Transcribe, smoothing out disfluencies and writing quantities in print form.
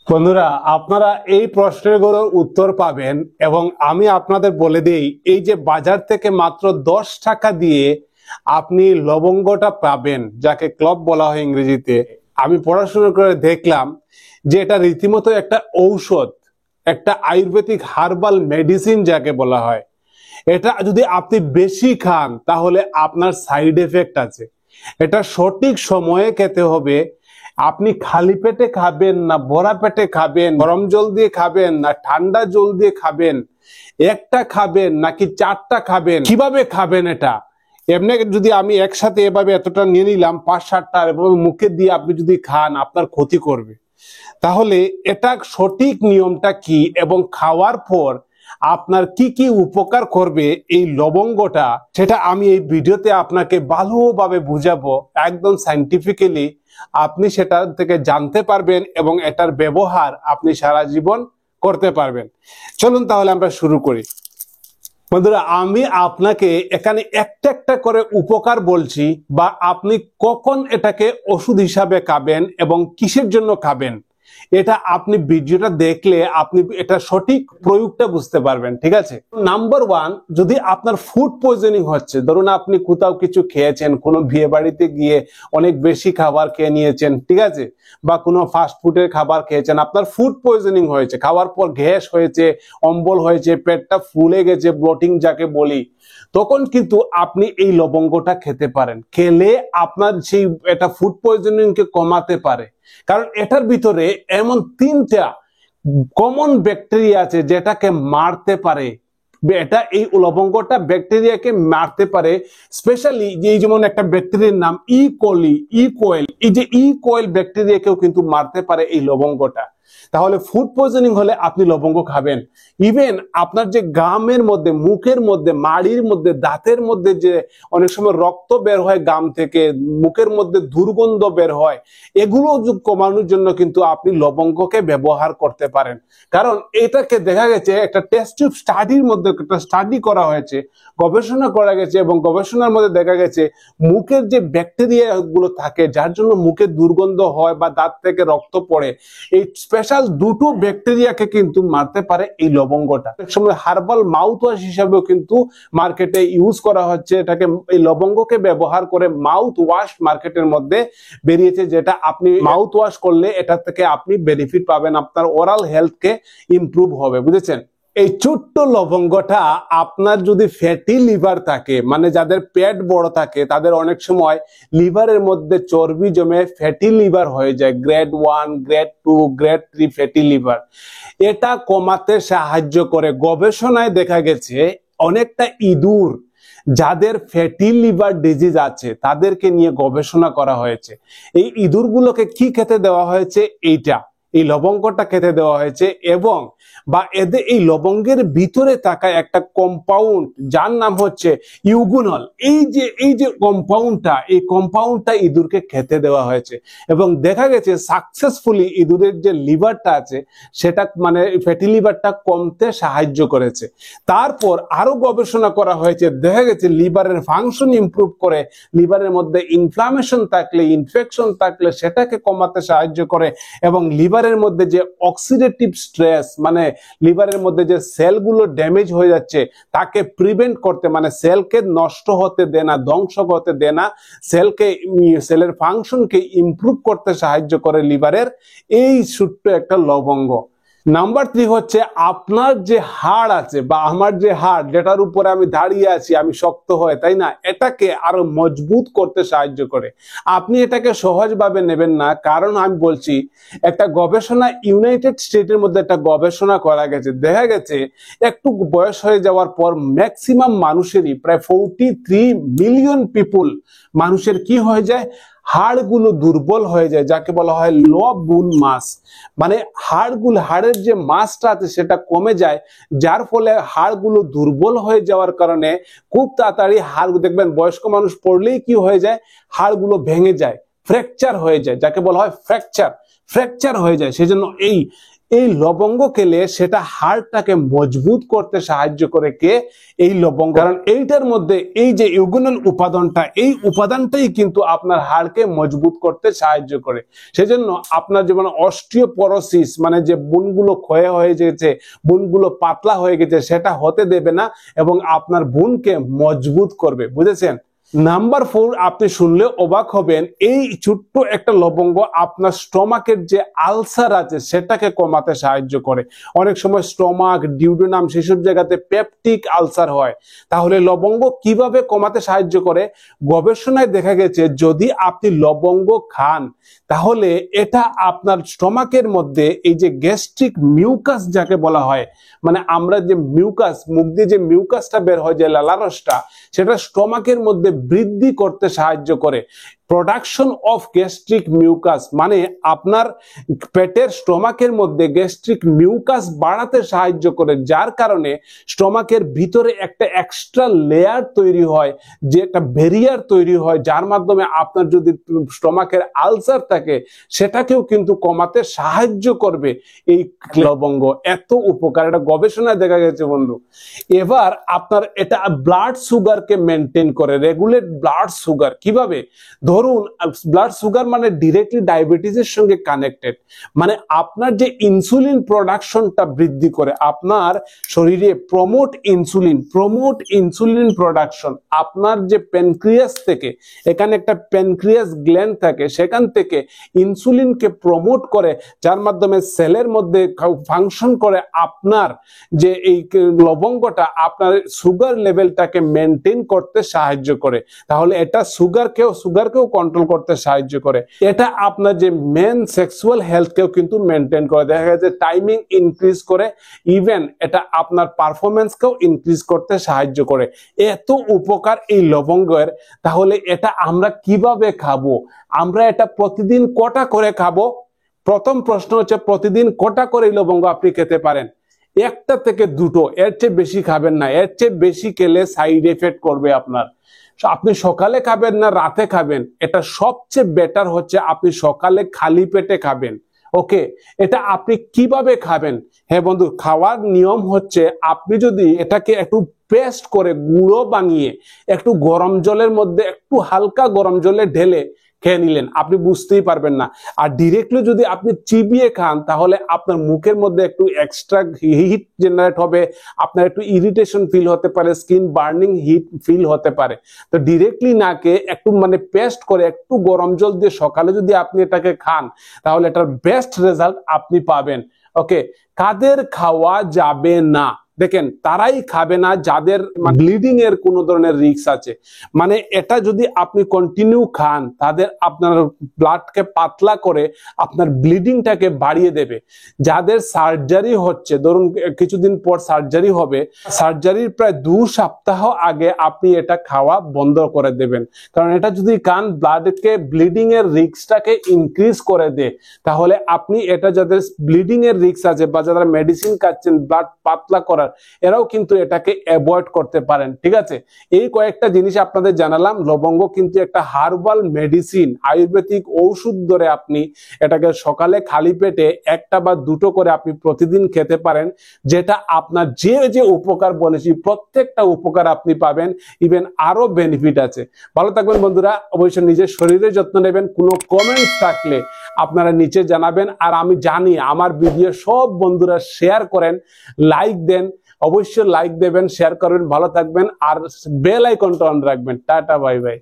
বন্ধুরা, আপনারা এই প্রশ্নগুলোর উত্তর পাবেন এবং আমি আপনাদের বলে দিই, এই যে বাজার থেকে মাত্র 10 টাকা দিয়ে আপনি লবঙ্গটা পাবেন, যাকে ক্লব বলা হয় ইংরেজিতে। আমি পড়াশোনা করে দেখলাম যে এটা রীতিমতো একটা ঔষধ, একটা আয়ুর্বেদিক হার্বাল মেডিসিন যাকে বলা হয়। এটা যদি আপনি বেশি খান তাহলে আপনার সাইড এফেক্ট আছে। এটা সঠিক সময়ে খেতে হবে। আপনি খালি পেটে খাবেন না ভরা পেটে খাবেন, গরম জল দিয়ে খাবেন না ঠান্ডা জল দিয়ে খাবেন, একটা খাবেন নাকি 4টা খাবেন, কিভাবে খাবেন এটা এমনি যদি আমি একসাথে এভাবে এতটা নিয়ে নিলাম 5-7টা এবং মুখে দিয়ে আপনি যদি খান আপনার ক্ষতি করবে। তাহলে এটা সঠিক নিয়মটা কি এবং খাওয়ার পর আপনার কি কি উপকার করবে এই লবঙ্গটা, সেটা আমি এই ভিডিওতে আপনাকে ভালোভাবে বুঝাবো, একদম সাইন্টিফিক্যালি। আপনি সেটা থেকে জানতে পারবেন এবং এটার ব্যবহার আপনি সারা জীবন করতে পারবেন। চলুন তাহলে আমরা শুরু করি। বন্ধুরা, আমি আপনাকে এখানে একটা একটা করে উপকার বলছি, বা আপনি কখন এটাকে ওষুধ হিসাবে খাবেন এবং কিসের জন্য খাবেন, এটা আপনি ভিডিওটা দেখলে আপনি এটা সঠিক প্রয়োগটা বুঝতে পারবেন। ঠিক আছে? নাম্বার 1, যদি আপনার ফুড পয়জনিং হচ্ছে, ধরুন আপনি কোথাও কিছু খেয়েছেন, কোনো বিয়ে বাড়িতে গিয়ে অনেক বেশি খাবার খেয়ে নিয়েছেন, ঠিক আছে, বা কোনো ফাস্ট ফুডের খাবার খেয়েছেন, আপনার ফুড পয়জনিং হয়েছে, খাওয়ার পর গ্যাস হয়েছে, অম্বল হয়েছে, পেটটা ফুলে গেছে, ব্লোটিং যাকে বলি, তখন কিন্তু আপনি এই লবঙ্গটা খেতে পারেন। খেলে আপনার সেই এটা ফুড পয়জনিং কে কমাতে পারে, কারণ এটার ভিতরে এমন 3টা কমন ব্যাকটেরিয়া আছে যেটাকে মারতে পারে। এটা এই লবঙ্গটা ব্যাকটেরিয়াকে মারতে পারে। স্পেশালি এই যেমন একটা ব্যাকটেরিয়ার নাম ইকোয়েল, এই যে ইকোয়েল ব্যাকটেরিয়াকেও কিন্তু মারতে পারে এই লবঙ্গটা। তাহলে ফুড পয়জনিং হলে আপনি লবঙ্গ খাবেন। ইভেন আপনার যে গামের মধ্যে, মুখের মধ্যে, মাড়ির মধ্যে, দাঁতের মধ্যে যে অনেক সময় রক্ত বের হয় গাম থেকে, মুখের মধ্যে দুর্গন্ধ বের হয়, এগুলো কমানোর জন্য কিন্তু আপনি লবঙ্গকে ব্যবহার করতে পারেন। কারণ এটাকে দেখা গেছে একটা টেস্ট টিউব স্টাডির মধ্যে, একটা স্টাডি করা হয়েছে, গবেষণা করা গেছে, এবং গবেষণার মধ্যে দেখা গেছে মুখের যে ব্যাকটেরিয়া গুলো থাকে যার জন্য মুখে দুর্গন্ধ হয় বা দাঁত থেকে রক্ত পড়ে, এই স্পেশাল 2টো ব্যাকটেরিয়াকে কিন্তু মারতে পারে এই লবঙ্গটা। এক সময় হার্বাল মাউথ ওয়াশ হিসাবেও কিন্তু মার্কেটে ইউজ করা হচ্ছে। এটাকে এই লবঙ্গকে ব্যবহার করে মাউথ ওয়াশ মার্কেটের মধ্যে বেরিয়েছে, যেটা আপনি মাউথ ওয়াশ করলে এটা থেকে আপনি বেনিফিট পাবেন, আপনার ওরাল হেলথকে ইমপ্রুভ হবে। বুঝেছেন? এই ছোট্ট লবঙ্গটা আপনার যদি ফ্যাটি লিভার থাকে, মানে যাদের পেট বড় থাকে, তাদের অনেক সময় লিভারের মধ্যে চর্বি জমে ফ্যাটি লিভার হয়ে যায়, grade 1, grade 2, grade 3 fatty liver. এটা কমাতে সাহায্য করে। গবেষণায় দেখা গেছে অনেকটা ইঁদুর যাদের ফ্যাটি লিভার ডিজিজ আছে তাদেরকে নিয়ে গবেষণা করা হয়েছে। এই ইঁদুরগুলোকে কি খেতে দেওয়া হয়েছে? এই লবঙ্গটা খেতে দেওয়া হয়েছে, এবং বা এদের এই লবঙ্গের ভিতরে থাকা একটা কম্পাউন্ড যার নাম হচ্ছে ইউগুনল, এই যে কম্পাউন্ডটা ইঁদুরকে খেতে দেওয়া হয়েছে, এবং দেখা গেছে সাকসেসফুলি ইঁদুরের যে লিভারটা আছে সেটা, মানে ফ্যাটি লিভারটা কমতে সাহায্য করেছে। তারপর আরো গবেষণা করা হয়েছে, দেখা গেছে লিভারের ফাংশন ইমপ্রুভ করে, লিভারের মধ্যে ইনফ্লামেশন থাকলে, ইনফেকশন থাকলে সেটাকে কমাতে সাহায্য করে, এবং লিভারের মধ্যে যে অক্সিডেটিভ স্ট্রেস, মানে লিভারের মধ্যে যে সেলগুলো ড্যামেজ হয়ে যাচ্ছে তাকে প্রিভেন্ট করতে, মানে সেলকে নষ্ট হতে দেয় না, ধ্বংস হতে দেয় না, সেলের ফাংশনকে ইমপ্রুভ করতে সাহায্য করে লিভারের এই ছোট্ট একটা লবঙ্গ। নাম্বার 3 হচ্ছে আপনার যে হাড় আছে, বা আমার যে হাড় যেটার উপরে আমি দাঁড়িয়ে আছি, আমি শক্ত হয়, তাই না, এটাকে আরো মজবুত করতে সাহায্য করে। আপনি এটাকে সহজভাবে নেবেন না, কারণ আমি বলছি একটা গবেষণা, ইউনাইটেড স্টেটের মধ্যে একটা গবেষণা করা গেছে, দেখা গেছে একটু বয়স হয়ে যাওয়ার পর ম্যাক্সিমাম মানুষেরই, প্রায় 43 মিলিয়ন পিপুল মানুষের কি হয়ে যায়, হাড়গুলো দুর্বল হয়ে যায়, যাকে বলা হয় লো বোন মাস, মানে হাড়ের যে মাসটা আছে সেটা কমে যায়, যার ফলে হাড়গুলো দুর্বল হয়ে যাওয়ার কারণে খুব তাড়াতাড়ি হাড়, দেখবেন বয়স্ক মানুষ পড়লেই কি হয়ে যায়, হাড়গুলো ভেঙে যায়, ফ্র্যাকচার হয়ে যায়, যাকে বলা হয় ফ্র্যাকচার হয়ে যায়। সেজন্য এই লবঙ্গ খেলে সেটা হাড়টাকে মজবুত করতে সাহায্য করে কে? এই লবঙ্গ। কারণ এইটার মধ্যে এই যে ইউগ্যনাল উপাদানটা, এই উপাদানটাই কিন্তু আপনার হাড়কে মজবুত করতে সাহায্য করে। সেজন্য আপনার যেমন অস্টিওপরোসিস, মানে যে বোনগুলো ক্ষয় হয়ে গেছে, বোনগুলো পাতলা হয়ে গেছে, সেটা হতে দেবে না এবং আপনার বোনকে মজবুত করবে। বুঝেছেন? নাম্বার 4, আপনি শুনলে অবাক হবেন, এই ছোট্ট একটা লবঙ্গ আপনার স্টমাকের যে আলসার আছে সেটাকে কমাতে সাহায্য করে। অনেক সময় স্টমাক, ডিউডেনাম, সেসব জায়গাতে পেপটিক আলসার হয়। তাহলে লবঙ্গ কিভাবে কমাতে সাহায্য করে? গবেষণায় দেখা গেছে যদি আপনি লবঙ্গ খান তাহলে এটা আপনার স্টমাকের মধ্যে এই যে গ্যাস্ট্রিক মিউকাস যাকে বলা হয়, মানে আমরা যে মিউকাস, মুখ দিয়ে যে মিউকাসটা বের হয়, যে লালারসটা, সেটা স্টমাকের মধ্যে বৃদ্ধি করতে সাহায্য করে। প্রোডাকশন অফ গ্যাস্ট্রিক মিউকাস মানে আপনার পেটের স্টমাকের মধ্যে গ্যাস্ট্রিক মিউকাস বাড়াতে সাহায্য করে, যার কারণে স্টমাকের ভিতরে একটা এক্সট্রা লেয়ার তৈরি হয়, যে একটা ব্যারিয়ার তৈরি হয়, যার মাধ্যমে আপনার যদি স্টমাকের আলসার থাকে সেটাকেও কিন্তু কমাতে সাহায্য করবে এই লবঙ্গ। এত উপকার, এটা গবেষণায় দেখা গেছে বন্ধু। এবার আপনার এটা ব্লাড সুগারকে মেনটেন করে, রেগুলেট ব্লাড সুগার। কিভাবে? ধরুন ব্লাড সুগার মানে ডিরেক্টলি ডায়াবেটিসের সঙ্গে কানেক্টেড, মানে আপনার যে ইনসুলিন প্রোডাকশনটা বৃদ্ধি করে, আপনার শরীরে প্রমোট ইনসুলিন প্রোডাকশন। আপনার যে প্যানক্রিয়াস থেকে, এখানে একটা প্যানক্রিয়াস গ্ল্যান্ড থাকে, সেখান থেকে ইনসুলিনকে প্রমোট করে, যার মাধ্যমে সেলের মধ্যে ফাংশন করে আপনার যে এই লবঙ্গটা আপনার সুগার লেভেলটাকে মেনটেন করতে সাহায্য করে। তাহলে এটা সুগারকেও কন্ট্রোল করতে সাহায্য করে। এটা আপনার যে মেন সেক্সুয়াল হেলথকেও কিন্তু মেনটেন করে। দেখা গেছে টাইমিং ইনক্রিজ করে, ইভেন এটা আপনার পারফরমেন্সকেও ইনক্রিজ করতে সাহায্য করে। এত উপকার এই লবঙ্গের। তাহলে এটা আমরা কিভাবে খাবো? আমরা এটা প্রতিদিন কটা করে খাবো? প্রথম প্রশ্ন হচ্ছে, প্রতিদিন কটা করে এই লবঙ্গ আপনি খেতে পারেন? 1টা থেকে 2টো, এর চেয়ে বেশি খাবেন না। এর চেয়ে বেশি খেলে সাইড এফেক্ট করবে আপনার। আপনি সকালে খাবেন না রাতে খাবেন, এটা সবচেয়ে বেটার হচ্ছে আপনি সকালে খালি পেটে খাবেন। ওকে, এটা আপনি কিভাবে খাবেন? হ্যাঁ বন্ধু, খাওয়ার নিয়ম হচ্ছে আপনি যদি এটাকে একটু পেস্ট করে গুঁড়ো বানিয়ে একটু গরম জলের মধ্যে, একটু হালকা গরম জলে ঢেলে খেয়ে নিলেন, আপনি বুঝতেই পারবেন না। আর ডিরেক্টলি যদি আপনি চিবিয়ে খান তাহলে আপনার মুখের মধ্যে একটু এক্সট্রা হিট জেনারেট হবে, আপনার একটু ইরিটেশন ফিল হতে পারে, স্কিন বার্নিং হিট ফিল হতে পারে। তো ডিরেক্টলি না খেয়ে একটু মানে পেস্ট করে একটু গরম জল দিয়ে সকালে যদি আপনি এটাকে খান তাহলে এটার বেস্ট রেজাল্ট আপনি পাবেন। ওকে, কাদের খাওয়া যাবে না? দেখেন, তারাই খাবে না যাদের ব্লিডিং এর কোন ধরনের রিস্ক আছে। মানে এটা যদি আপনি কন্টিনিউ খান তাদের আপনার ব্লাডকে পাতলা করে আপনার ব্লিডিংটাকে বাড়িয়ে দেবে। যাদের সার্জারি হচ্ছে, ধরুন কিছুদিন পর সার্জারি হবে, সার্জারির প্রায় 2 সপ্তাহ আগে আপনি এটা খাওয়া বন্ধ করে দেবেন। কারণ এটা যদি খান ব্লাডকে, ব্লিডিং এর রিস্কটাকে ইনক্রিজ করে দেয়। তাহলে আপনি এটা, যাদের ব্লিডিং এর রিস্ক আছে বা যারা মেডিসিন খাচ্ছেন ব্লাড পাতলা করার, এরাও কিন্তু এটাকে অ্যাভয়েড করতে পারেন। ঠিক আছে, এই কয়েকটা জিনিস আপনাদের জানালাম। লবঙ্গ কিন্তু একটা হার্বাল মেডিসিন, আয়ুর্বেদিক ঔষধ ধরে আপনি এটাকে সকালে খালি পেটে 1টা বা 2টো করে আপনি প্রতিদিন খেতে পারেন, যেটা আপনার যে উপকার বলেছি প্রত্যেকটা উপকার আপনি পাবেন, ইভেন আরো বেনিফিট আছে। ভালো থাকবেন বন্ধুরা, অবশ্যই নিজের শরীরের যত্ন নেবেন। কোনো কমেন্টস থাকলে আপনারা নিচে জানাবেন। আর আমি জানি আমার ভিডিও সব বন্ধুরা শেয়ার করেন, লাইক দেন, অবশ্যই লাইক দেবেন, শেয়ার করবেন। ভালো থাকবেন আর বেল আইকনটা অন রাখবেন। Tata, bye bye.